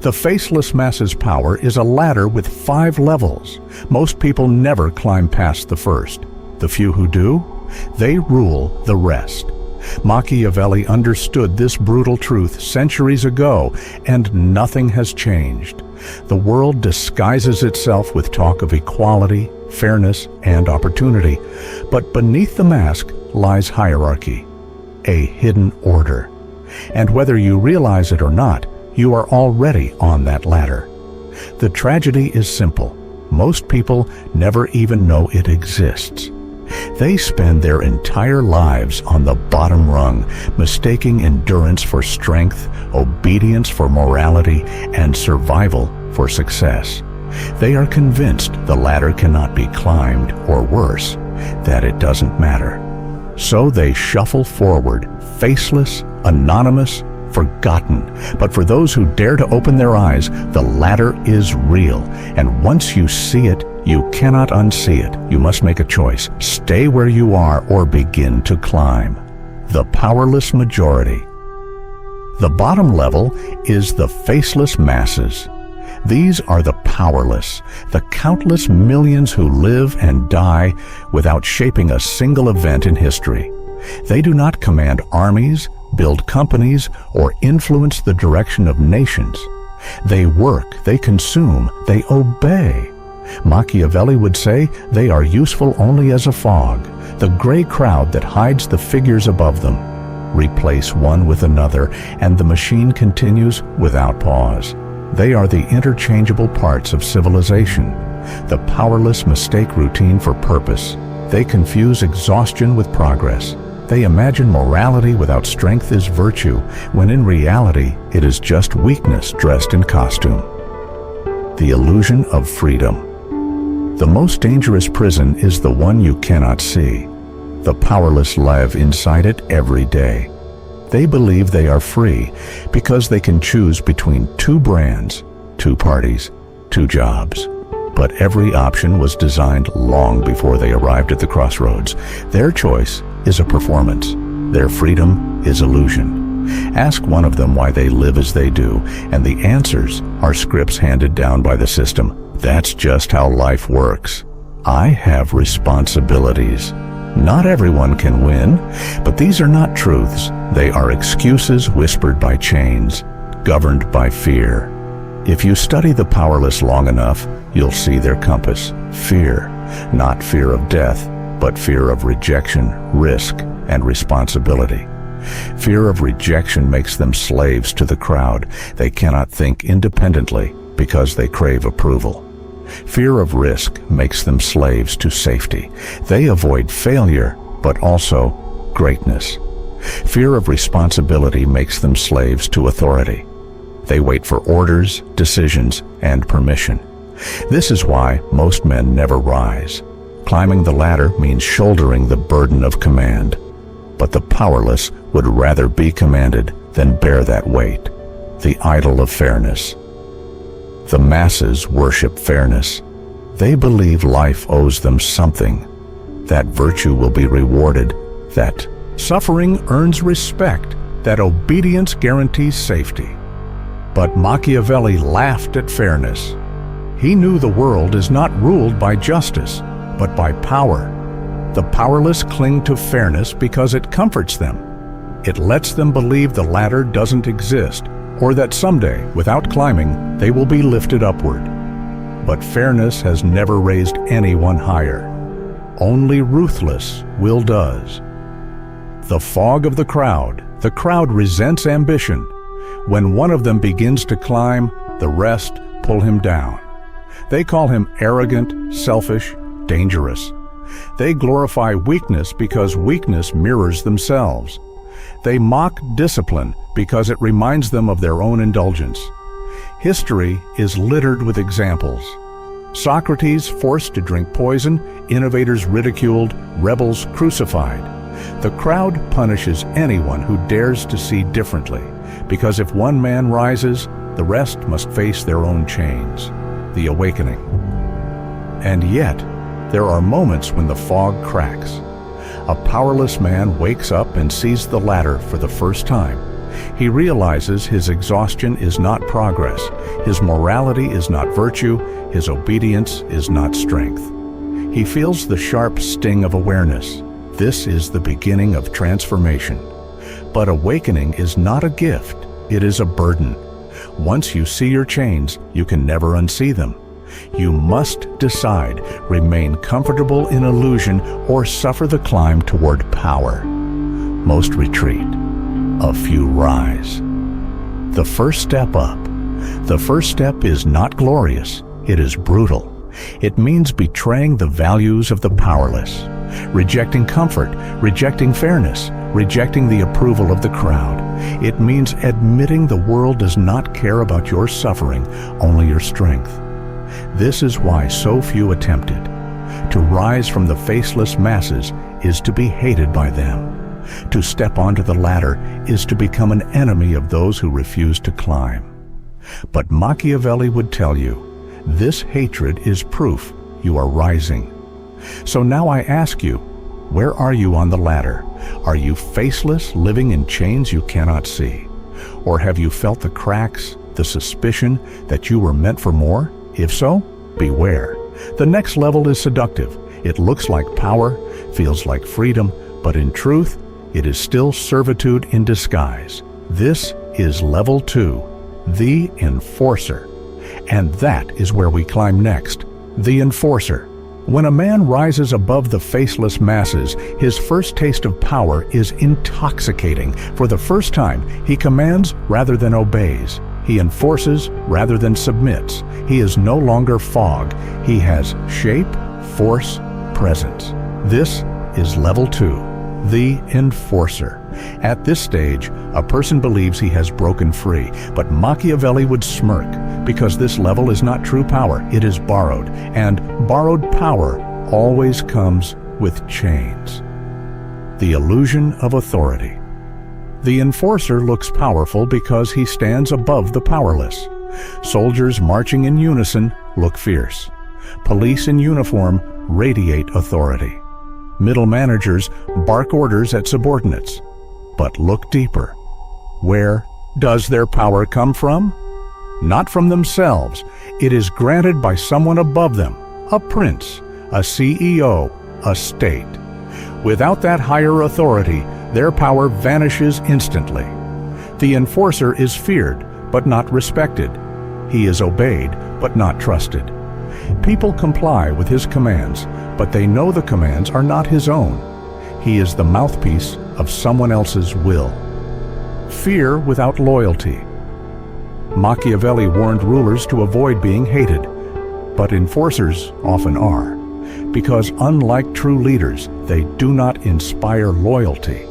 The faceless mass's power is a ladder with 5 levels. Most people never climb past the first. The few who do, they rule the rest. Machiavelli understood this brutal truth centuries ago, and nothing has changed. The world disguises itself with talk of equality, fairness, and opportunity. But beneath the mask lies hierarchy, a hidden order. And whether you realize it or not, you are already on that ladder. The tragedy is simple. Most people never even know it exists. They spend their entire lives on the bottom rung, mistaking endurance for strength, obedience for morality, and survival for success. They are convinced the ladder cannot be climbed, or worse, that it doesn't matter. So they shuffle forward, faceless, anonymous, forgotten. But for those who dare to open their eyes, the ladder is real. And once you see it, you cannot unsee it. You must make a choice. Stay where you are or begin to climb. The powerless majority. The bottom level is the faceless masses. These are the powerless, the countless millions who live and die without shaping a single event in history. They do not command armies, build companies, or influence the direction of nations. They work, they consume, they obey. Machiavelli would say they are useful only as a fog, the gray crowd that hides the figures above them. Replace one with another, and the machine continues without pause. They are the interchangeable parts of civilization, the powerless mistake routine for purpose. They confuse exhaustion with progress. They imagine morality without strength is virtue, when in reality it is just weakness dressed in costume. The illusion of freedom. The most dangerous prison is the one you cannot see. The powerless live inside it every day. They believe they are free because they can choose between 2 brands, 2 parties, 2 jobs. But every option was designed long before they arrived at the crossroads. Their choice is a performance. Their freedom is illusion. Ask one of them why they live as they do, and the answers are scripts handed down by the system. That's just how life works. I have responsibilities. Not everyone can win, but these are not truths. They are excuses whispered by chains, governed by fear. If you study the powerless long enough, you'll see their compass. Fear, not fear of death, but fear of rejection, risk, and responsibility. Fear of rejection makes them slaves to the crowd. They cannot think independently because they crave approval. Fear of risk makes them slaves to safety. They avoid failure, but also greatness. Fear of responsibility makes them slaves to authority. They wait for orders, decisions, and permission. This is why most men never rise. Climbing the ladder means shouldering the burden of command. But the powerless would rather be commanded than bear that weight. The idol of fairness. The masses worship fairness. They believe life owes them something, that virtue will be rewarded, that suffering earns respect, that obedience guarantees safety. But Machiavelli laughed at fairness. He knew the world is not ruled by justice, but by power. The powerless cling to fairness because it comforts them. It lets them believe the ladder doesn't exist, or that someday, without climbing, they will be lifted upward. But fairness has never raised anyone higher. Only ruthless will does. The fog of the crowd resents ambition. When one of them begins to climb, the rest pull him down. They call him arrogant, selfish, dangerous. They glorify weakness because weakness mirrors themselves. They mock discipline because it reminds them of their own indulgence. History is littered with examples. Socrates forced to drink poison, innovators ridiculed, rebels crucified. The crowd punishes anyone who dares to see differently, because if one man rises, the rest must face their own chains. The awakening. And yet, there are moments when the fog cracks. A powerless man wakes up and sees the ladder for the first time. He realizes his exhaustion is not progress, his morality is not virtue, his obedience is not strength. He feels the sharp sting of awareness. This is the beginning of transformation. But awakening is not a gift, it is a burden. Once you see your chains, you can never unsee them. You must decide, remain comfortable in illusion, or suffer the climb toward power. Most retreat, a few rise. The first step up. The first step is not glorious, it is brutal. It means betraying the values of the powerless, rejecting comfort, rejecting fairness, rejecting the approval of the crowd. It means admitting the world does not care about your suffering, only your strength. This is why so few attempt it. To rise from the faceless masses is to be hated by them. To step onto the ladder is to become an enemy of those who refuse to climb. But Machiavelli would tell you, this hatred is proof you are rising. So now I ask you, where are you on the ladder? Are you faceless, living in chains you cannot see? Or have you felt the cracks, the suspicion that you were meant for more? If so, beware. The next level is seductive. It looks like power, feels like freedom, but in truth, it is still servitude in disguise. This is level 2, the enforcer. And that is where we climb next, the enforcer. When a man rises above the faceless masses, his first taste of power is intoxicating. For the first time, he commands rather than obeys. He enforces rather than submits. He is no longer fog. He has shape, force, presence. This is level 2, the enforcer. At this stage, a person believes he has broken free, but Machiavelli would smirk, because this level is not true power, it is borrowed, and borrowed power always comes with chains. The illusion of authority. The enforcer looks powerful because he stands above the powerless. Soldiers marching in unison look fierce. Police in uniform radiate authority. Middle managers bark orders at subordinates. But look deeper. Where does their power come from? Not from themselves. It is granted by someone above them, a prince, a CEO, a state. Without that higher authority, their power vanishes instantly. The enforcer is feared, but not respected. He is obeyed, but not trusted. People comply with his commands, but they know the commands are not his own. He is the mouthpiece of someone else's will. Fear without loyalty. Machiavelli warned rulers to avoid being hated, but enforcers often are, because unlike true leaders, they do not inspire loyalty,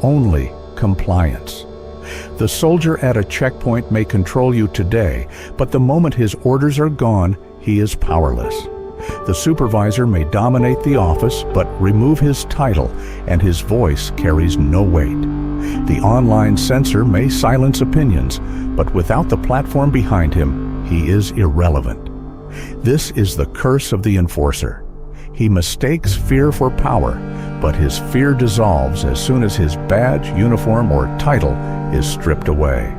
only compliance. The soldier at a checkpoint may control you today, but the moment his orders are gone, he is powerless. The supervisor may dominate the office, but remove his title, and his voice carries no weight. The online censor may silence opinions, but without the platform behind him, he is irrelevant. This is the curse of the enforcer. He mistakes fear for power, but his fear dissolves as soon as his badge, uniform, or title is stripped away.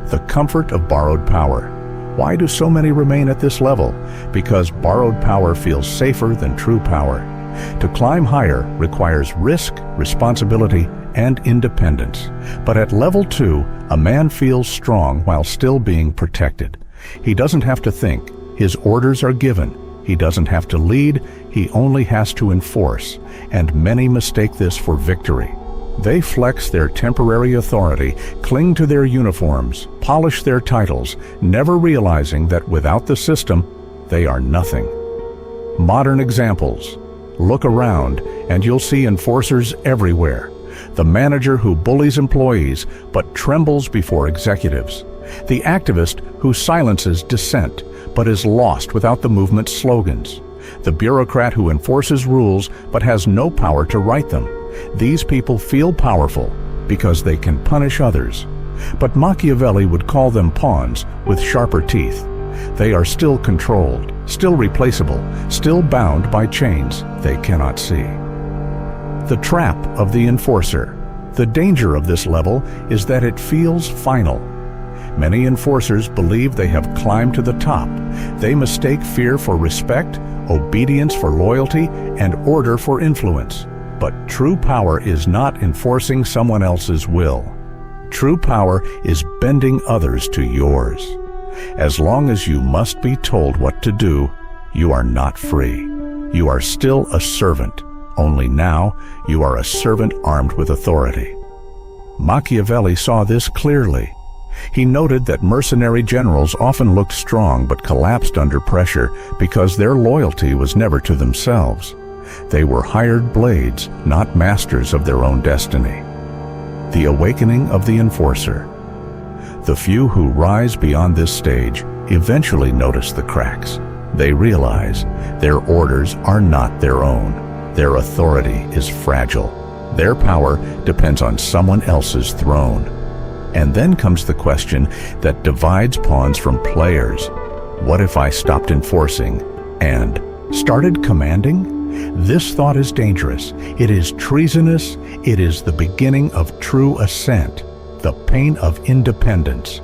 The comfort of borrowed power. Why do so many remain at this level? Because borrowed power feels safer than true power. To climb higher requires risk, responsibility, and independence. But at level 2, a man feels strong while still being protected. He doesn't have to think. His orders are given. He doesn't have to lead. He only has to enforce. And many mistake this for victory. They flex their temporary authority, cling to their uniforms, polish their titles, never realizing that without the system, they are nothing. Modern examples. Look around, and you'll see enforcers everywhere. The manager who bullies employees, but trembles before executives. The activist who silences dissent, but is lost without the movement's slogans. The bureaucrat who enforces rules, but has no power to write them. These people feel powerful because they can punish others. But Machiavelli would call them pawns with sharper teeth. They are still controlled, still replaceable, still bound by chains they cannot see. The trap of the enforcer. The danger of this level is that it feels final. Many enforcers believe they have climbed to the top. They mistake fear for respect, obedience for loyalty, and order for influence. But true power is not enforcing someone else's will. True power is bending others to yours. As long as you must be told what to do, you are not free. You are still a servant, only now you are a servant armed with authority. Machiavelli saw this clearly. He noted that mercenary generals often looked strong but collapsed under pressure because their loyalty was never to themselves. They were hired blades, not masters of their own destiny. The awakening of the enforcer. The few who rise beyond this stage eventually notice the cracks. They realize their orders are not their own. Their authority is fragile. Their power depends on someone else's throne. And then comes the question that divides pawns from players. What if I stopped enforcing and started commanding? This thought is dangerous. It is treasonous. It is the beginning of true ascent, the pain of independence.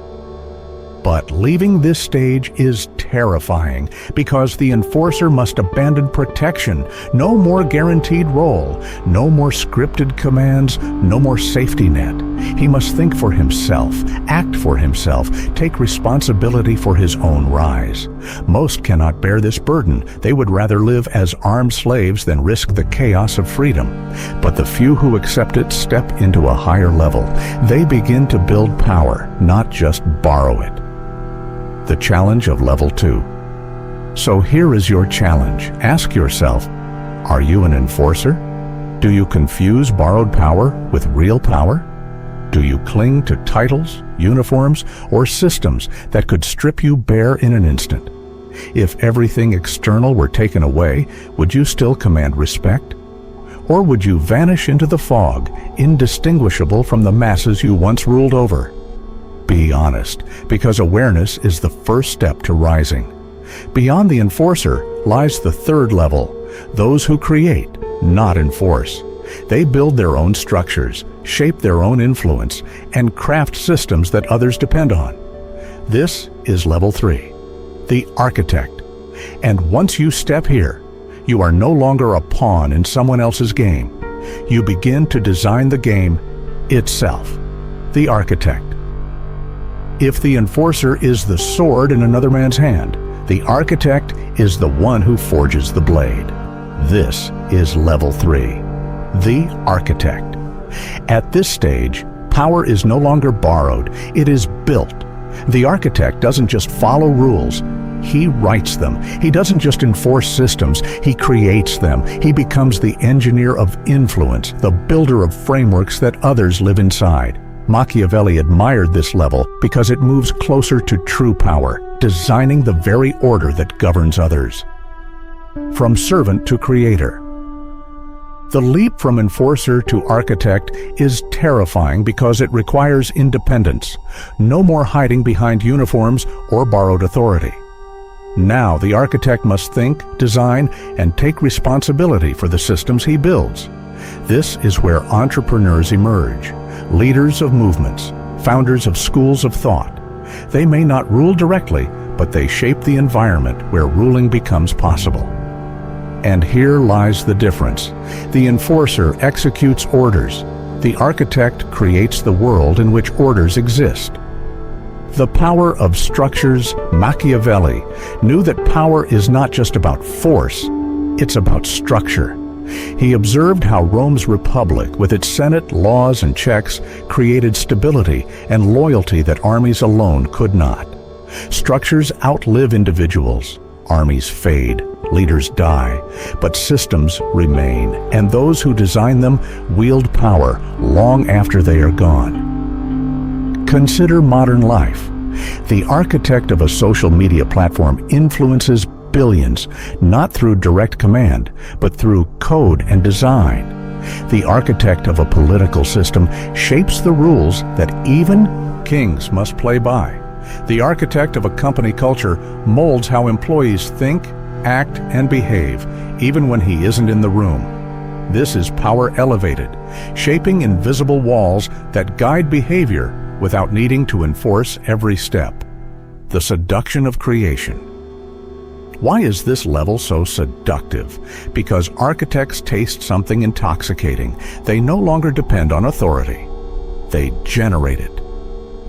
But leaving this stage is terrifying because the enforcer must abandon protection. No more guaranteed role, no more scripted commands, no more safety net. He must think for himself, act for himself, take responsibility for his own rise. Most cannot bear this burden. They would rather live as armed slaves than risk the chaos of freedom. But the few who accept it step into a higher level. They begin to build power, not just borrow it. The challenge of level 2. So here is your challenge. Ask yourself, are you an enforcer? Do you confuse borrowed power with real power? Do you cling to titles, uniforms, or systems that could strip you bare in an instant? If everything external were taken away, would you still command respect? Or would you vanish into the fog, indistinguishable from the masses you once ruled over? Be honest, because awareness is the first step to rising. Beyond the enforcer lies the third level, those who create, not enforce. They build their own structures, shape their own influence, and craft systems that others depend on. This is level 3, the architect. And once you step here, you are no longer a pawn in someone else's game. You begin to design the game itself, the architect. If the enforcer is the sword in another man's hand, the architect is the one who forges the blade. This is level 3, the architect. At this stage, power is no longer borrowed, it is built. The architect doesn't just follow rules, he writes them. He doesn't just enforce systems, he creates them. He becomes the engineer of influence, the builder of frameworks that others live inside. Machiavelli admired this level because it moves closer to true power, designing the very order that governs others. From servant to creator. The leap from enforcer to architect is terrifying because it requires independence. No more hiding behind uniforms or borrowed authority. Now the architect must think, design, and take responsibility for the systems he builds. This is where entrepreneurs emerge. Leaders of movements, founders of schools of thought. They may not rule directly, but they shape the environment where ruling becomes possible. And here lies the difference. The enforcer executes orders. The architect creates the world in which orders exist. The power of structures. Machiavelli knew that power is not just about force, it's about structure. He observed how Rome's republic, with its senate, laws, and checks, created stability and loyalty that armies alone could not. Structures outlive individuals. Armies fade, leaders die, but systems remain, and those who design them wield power long after they are gone. Consider modern life. The architect of a social media platform influences billions, not through direct command, but through code and design. The architect of a political system shapes the rules that even kings must play by. The architect of a company culture molds how employees think, act, and behave, even when he isn't in the room. This is power elevated, shaping invisible walls that guide behavior without needing to enforce every step. The seduction of creation. Why is this level so seductive? Because architects taste something intoxicating. They no longer depend on authority. They generate it.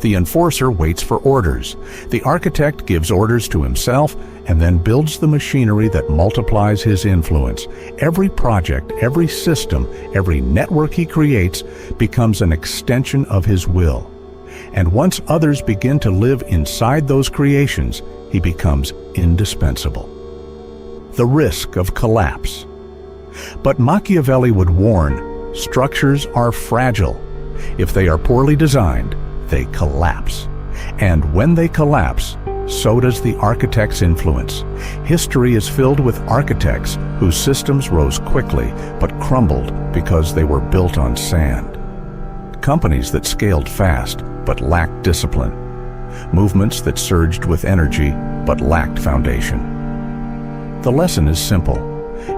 The enforcer waits for orders. The architect gives orders to himself and then builds the machinery that multiplies his influence. Every project, every system, every network he creates becomes an extension of his will. And once others begin to live inside those creations, he becomes indispensable. The risk of collapse. But Machiavelli would warn, structures are fragile. If they are poorly designed, they collapse. And when they collapse, so does the architect's influence. History is filled with architects whose systems rose quickly but crumbled because they were built on sand. Companies that scaled fast but lacked discipline. Movements that surged with energy but lacked foundation. The lesson is simple.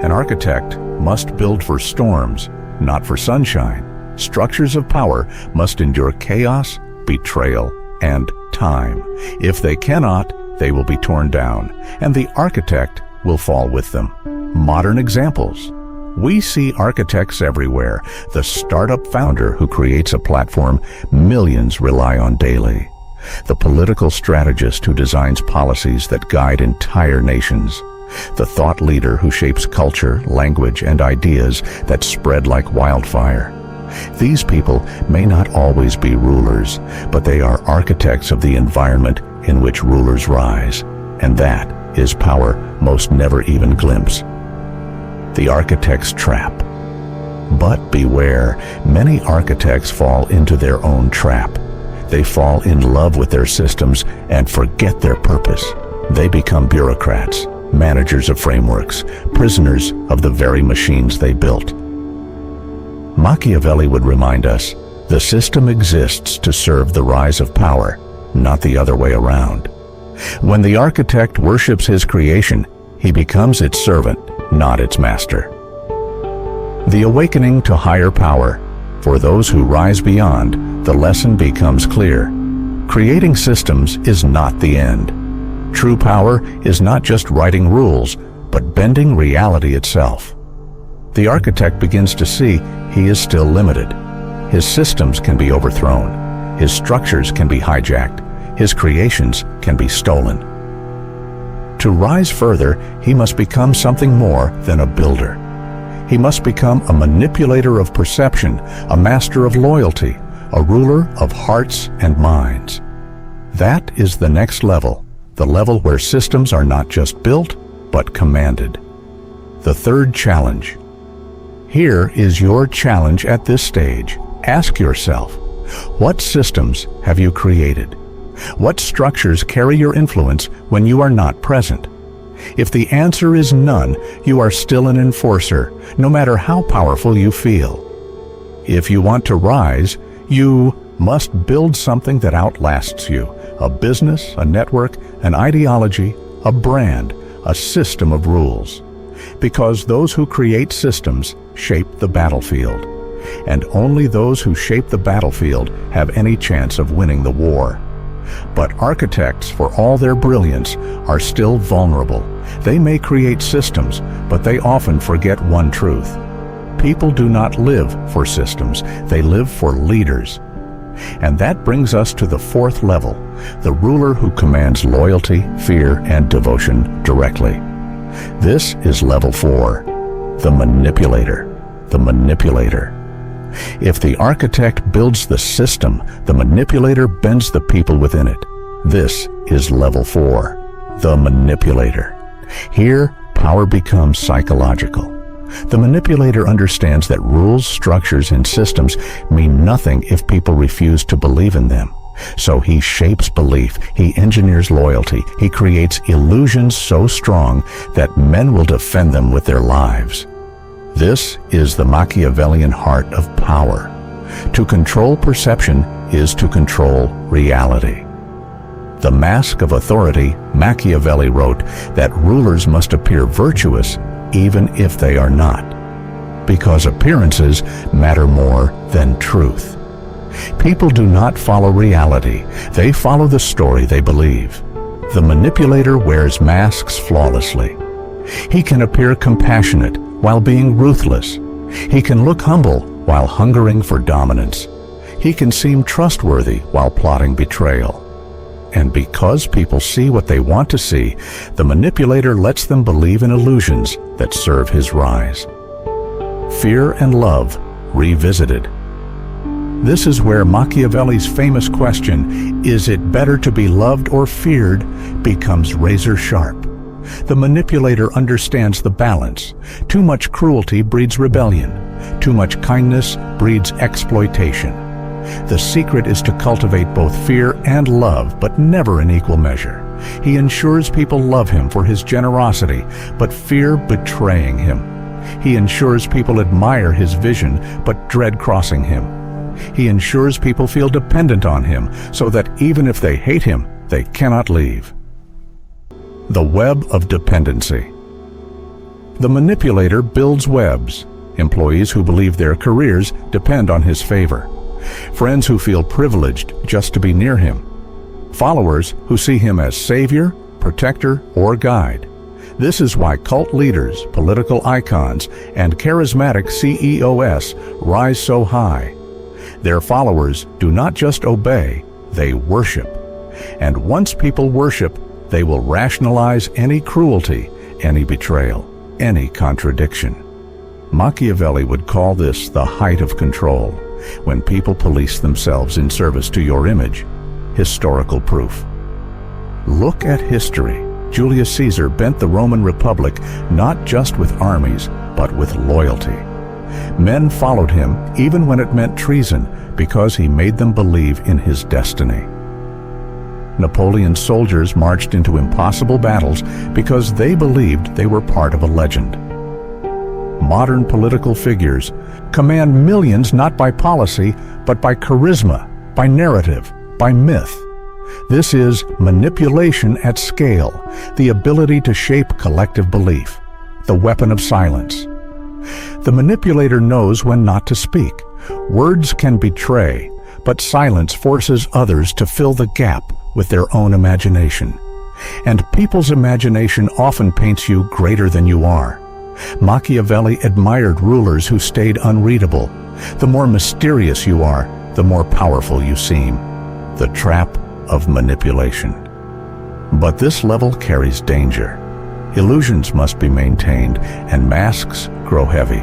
An architect must build for storms, not for sunshine. Structures of power must endure chaos, betrayal, and time. If they cannot, they will be torn down, and the architect will fall with them. Modern examples. We see architects everywhere. The startup founder who creates a platform millions rely on daily. The political strategist who designs policies that guide entire nations. The thought leader who shapes culture, language, and ideas that spread like wildfire. These people may not always be rulers, but they are architects of the environment in which rulers rise, and that is power most never even glimpse. The architect's trap. But beware, many architects fall into their own trap. They fall in love with their systems and forget their purpose. They become bureaucrats, managers of frameworks, prisoners of the very machines they built. Machiavelli would remind us, the system exists to serve the rise of power, not the other way around. When the architect worships his creation, he becomes its servant, not its master. The awakening to higher power. For those who rise beyond, the lesson becomes clear. Creating systems is not the end. True power is not just writing rules, but bending reality itself. The architect begins to see he is still limited. His systems can be overthrown. His structures can be hijacked. His creations can be stolen. To rise further, he must become something more than a builder. He must become a manipulator of perception, a master of loyalty, a ruler of hearts and minds. That is the next level, the level where systems are not just built, but commanded. The third challenge. Here is your challenge at this stage. Ask yourself, what systems have you created? What structures carry your influence when you are not present? If the answer is none, you are still an enforcer, no matter how powerful you feel. If you want to rise, you must build something that outlasts you. A business, a network, an ideology, a brand, a system of rules. Because those who create systems shape the battlefield. And only those who shape the battlefield have any chance of winning the war. But architects, for all their brilliance, are still vulnerable. They may create systems, but they often forget one truth. People do not live for systems, they live for leaders. And that brings us to the fourth level, the ruler who commands loyalty, fear, and devotion directly. This is level 4, the manipulator. The manipulator. If the architect builds the system, the manipulator bends the people within it. This is level 4, the manipulator. Here, power becomes psychological. The manipulator understands that rules, structures, and systems mean nothing if people refuse to believe in them. So he shapes belief, he engineers loyalty, he creates illusions so strong that men will defend them with their lives. This is the Machiavellian heart of power. To control perception is to control reality. The Mask of Authority, Machiavelli wrote that rulers must appear virtuous even if they are not. because appearances matter more than truth. People do not follow reality. They follow the story they believe. The manipulator wears masks flawlessly. He can appear compassionate while being ruthless. He can look humble while hungering for dominance. He can seem trustworthy while plotting betrayal. And because people see what they want to see, the manipulator lets them believe in illusions that serve his rise. Fear and love revisited. This is where Machiavelli's famous question, "Is it better to be loved or feared?" becomes razor sharp. The manipulator understands the balance. Too much cruelty breeds rebellion. Too much kindness breeds exploitation. The secret is to cultivate both fear and love, but never in equal measure. He ensures people love him for his generosity, but fear betraying him. He ensures people admire his vision, but dread crossing him. He ensures people feel dependent on him, so that even if they hate him, they cannot leave. The web of dependency. The manipulator builds webs. Employees who believe their careers depend on his favor. Friends who feel privileged just to be near him. Followers who see him as savior, protector, or guide. This is why cult leaders, political icons, and charismatic CEOs rise so high. Their followers do not just obey, they worship. And once people worship, they will rationalize any cruelty, any betrayal, any contradiction. Machiavelli would call this the height of control, when people police themselves in service to your image. Historical proof. Look at history. Julius Caesar bent the Roman Republic not just with armies, but with loyalty. Men followed him even when it meant treason, because he made them believe in his destiny. Napoleon's soldiers marched into impossible battles because they believed they were part of a legend. Modern political figures command millions not by policy, but by charisma, by narrative, by myth. This is manipulation at scale, the ability to shape collective belief, the weapon of silence. The manipulator knows when not to speak. Words can betray, but silence forces others to fill the gap with their own imagination. And people's imagination often paints you greater than you are. Machiavelli admired rulers who stayed unreadable. The more mysterious you are, the more powerful you seem. The trap of manipulation. But this level carries danger. Illusions must be maintained, and masks grow heavy.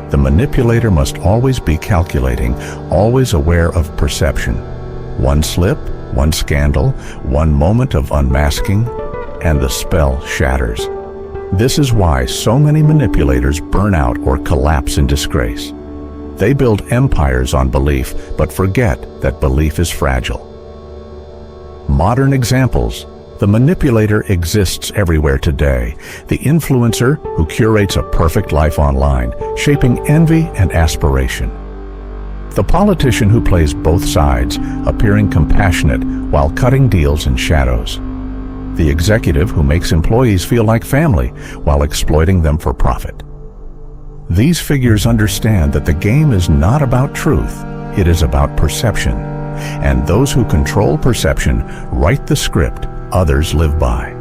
The manipulator must always be calculating, always aware of perception. One slip, one scandal, one moment of unmasking, and the spell shatters. This is why so many manipulators burn out or collapse in disgrace. They build empires on belief, but forget that belief is fragile. Modern examples. The manipulator exists everywhere today. The influencer who curates a perfect life online, shaping envy and aspiration. The politician who plays both sides, appearing compassionate while cutting deals in shadows. The executive who makes employees feel like family while exploiting them for profit. These figures understand that the game is not about truth, it is about perception. And those who control perception write the script others live by.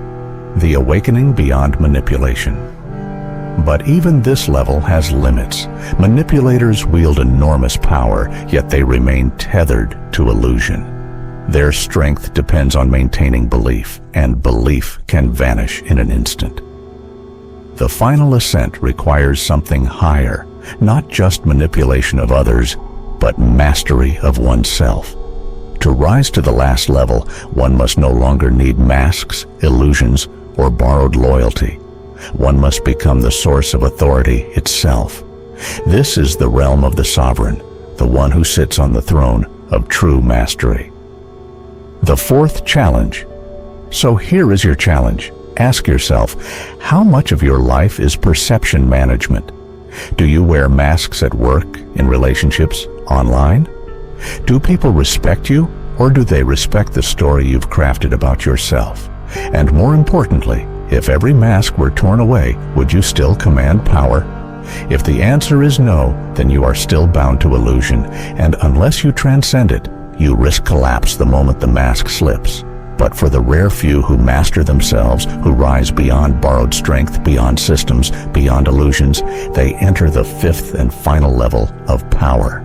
The awakening beyond manipulation. But even this level has limits. Manipulators wield enormous power, yet they remain tethered to illusion. Their strength depends on maintaining belief, and belief can vanish in an instant. The final ascent requires something higher, not just manipulation of others, but mastery of oneself. To rise to the last level, one must no longer need masks, illusions, or borrowed loyalty. One must become the source of authority itself. This is the realm of the sovereign, the one who sits on the throne of true mastery. The fourth challenge. So here is your challenge. Ask yourself, how much of your life is perception management? Do you wear masks at work, in relationships, online? Do people respect you, or do they respect the story you've crafted about yourself? And more importantly, if every mask were torn away, would you still command power? If the answer is no, then you are still bound to illusion, and unless you transcend it, you risk collapse the moment the mask slips. But for the rare few who master themselves, who rise beyond borrowed strength, beyond systems, beyond illusions, they enter the fifth and final level of power.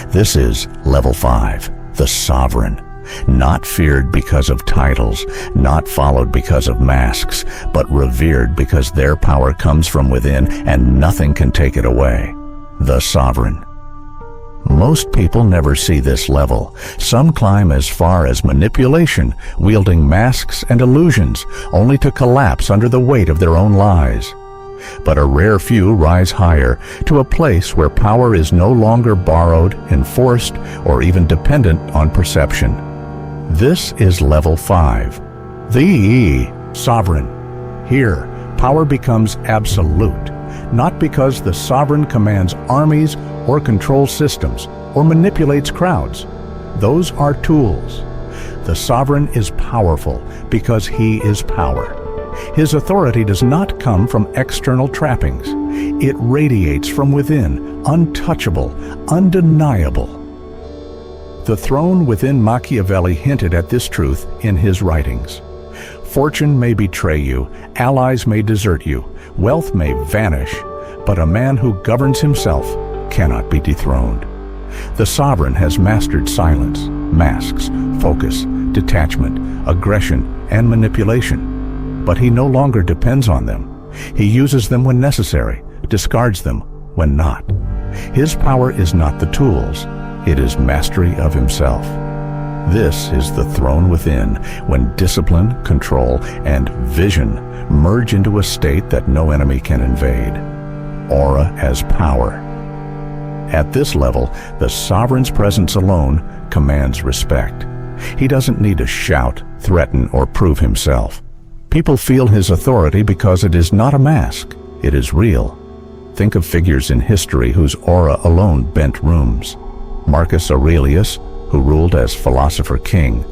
This is level 5, the sovereign. Not feared because of titles, not followed because of masks, but revered because their power comes from within and nothing can take it away. The sovereign. Most people never see this level. Some climb as far as manipulation, wielding masks and illusions, only to collapse under the weight of their own lies. But a rare few rise higher, to a place where power is no longer borrowed, enforced, or even dependent on perception. This is level 5, the sovereign. Here, power becomes absolute, not because the sovereign commands armies or controls systems or manipulates crowds. Those are tools. The sovereign is powerful because he is power. His authority does not come from external trappings. It radiates from within, untouchable, undeniable. The throne within Machiavelli hinted at this truth in his writings. Fortune may betray you, allies may desert you, wealth may vanish, but a man who governs himself cannot be dethroned. The sovereign has mastered silence, masks, focus, detachment, aggression, and manipulation. But he no longer depends on them. He uses them when necessary, discards them when not. His power is not the tools. It is mastery of himself. This is the throne within, when discipline, control, and vision merge into a state that no enemy can invade. Aura as power. At this level, the sovereign's presence alone commands respect. He doesn't need to shout, threaten, or prove himself. People feel his authority because it is not a mask. It is real. Think of figures in history whose aura alone bent rooms. Marcus Aurelius, who ruled as philosopher king.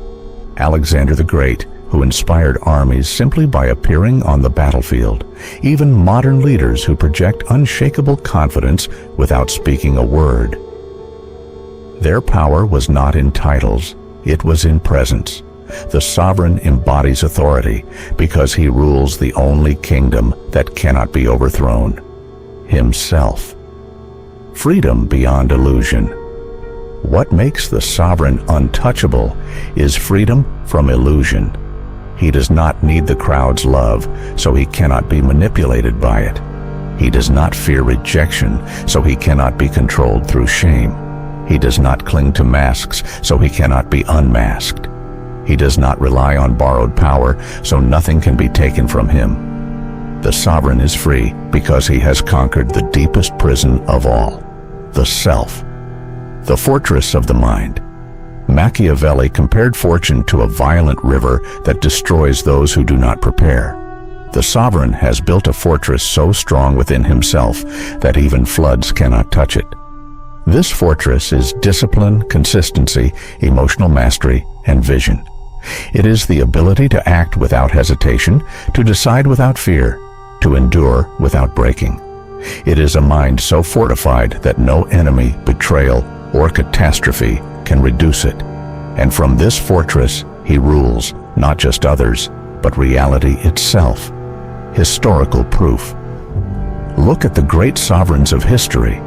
Alexander the Great, who inspired armies simply by appearing on the battlefield. Even modern leaders who project unshakable confidence without speaking a word. Their power was not in titles, it was in presence. The sovereign embodies authority because he rules the only kingdom that cannot be overthrown, himself. Freedom beyond illusion. What makes the sovereign untouchable is freedom from illusion. He does not need the crowd's love, so he cannot be manipulated by it. He does not fear rejection, so he cannot be controlled through shame. He does not cling to masks, so he cannot be unmasked. He does not rely on borrowed power, so nothing can be taken from him. The sovereign is free because he has conquered the deepest prison of all, the self. The fortress of the mind. Machiavelli compared fortune to a violent river that destroys those who do not prepare. The sovereign has built a fortress so strong within himself that even floods cannot touch it. This fortress is discipline, consistency, emotional mastery, and vision. It is the ability to act without hesitation, to decide without fear, to endure without breaking. It is a mind so fortified that no enemy, betrayal, or catastrophe can reduce it. And from this fortress, he rules not just others, but reality itself. Historical proof. Look at the great sovereigns of history.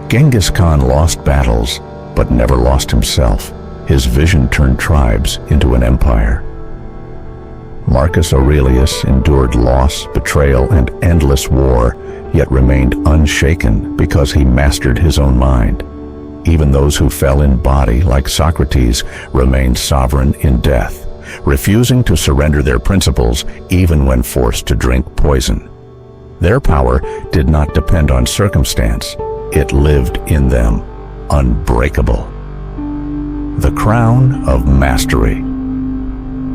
Genghis Khan lost battles, but never lost himself. His vision turned tribes into an empire. Marcus Aurelius endured loss, betrayal, and endless war, yet remained unshaken because he mastered his own mind. Even those who fell in body, like Socrates, remained sovereign in death, refusing to surrender their principles even when forced to drink poison. Their power did not depend on circumstance. It lived in them, unbreakable. The crown of mastery.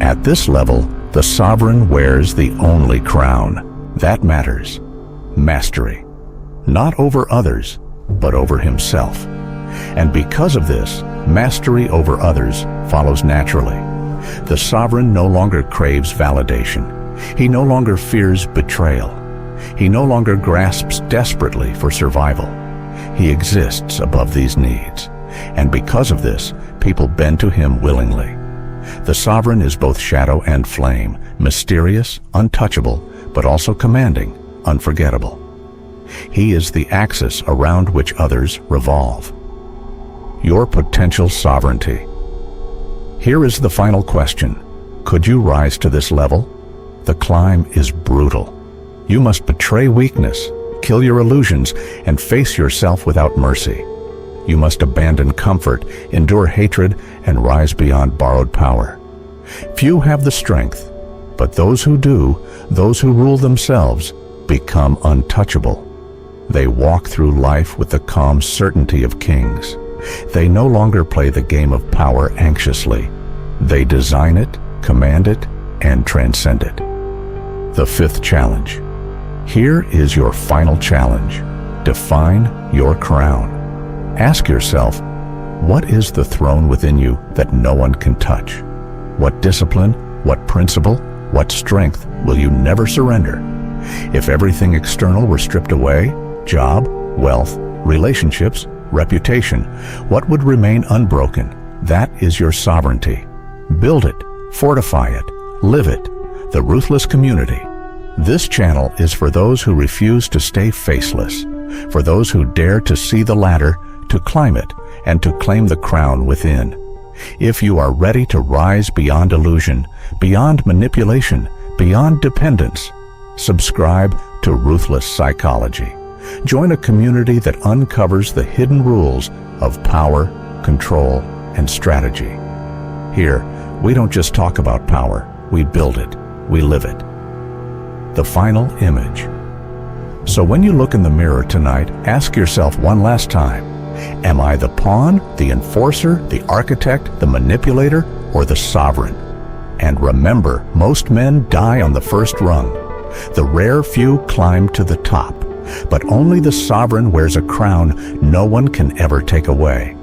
At this level, the sovereign wears the only crown that matters: mastery. Not over others, but over himself. And because of this, mastery over others follows naturally. The sovereign no longer craves validation. He no longer fears betrayal. He no longer grasps desperately for survival. He exists above these needs, and because of this, people bend to him willingly. The sovereign is both shadow and flame, mysterious, untouchable, but also commanding, unforgettable. He is the axis around which others revolve. Your potential sovereignty. Here is the final question. Could you rise to this level? The climb is brutal. You must betray weakness, kill your illusions, and face yourself without mercy. You must abandon comfort, endure hatred, and rise beyond borrowed power. Few have the strength, but those who do, those who rule themselves, become untouchable. They walk through life with the calm certainty of kings. They no longer play the game of power anxiously. They design it, command it, and transcend it. The fifth challenge. Here is your final challenge. Define your crown. Ask yourself, what is the throne within you that no one can touch? What discipline, what principle, what strength will you never surrender? If everything external were stripped away, job, wealth, relationships, reputation, what would remain unbroken? That is your sovereignty. Build it, fortify it, live it. The Ruthless Community. This channel is for those who refuse to stay faceless, for those who dare to see the ladder, to climb it, and to claim the crown within. If you are ready to rise beyond illusion, beyond manipulation, beyond dependence, subscribe to Ruthless Psychology. Join a community that uncovers the hidden rules of power, control, and strategy. Here, we don't just talk about power, we build it, we live it. The final image. So when you look in the mirror tonight, ask yourself one last time, am I the pawn, the enforcer, the architect, the manipulator, or the sovereign? And remember, most men die on the first rung. The rare few climb to the top, but only the sovereign wears a crown no one can ever take away.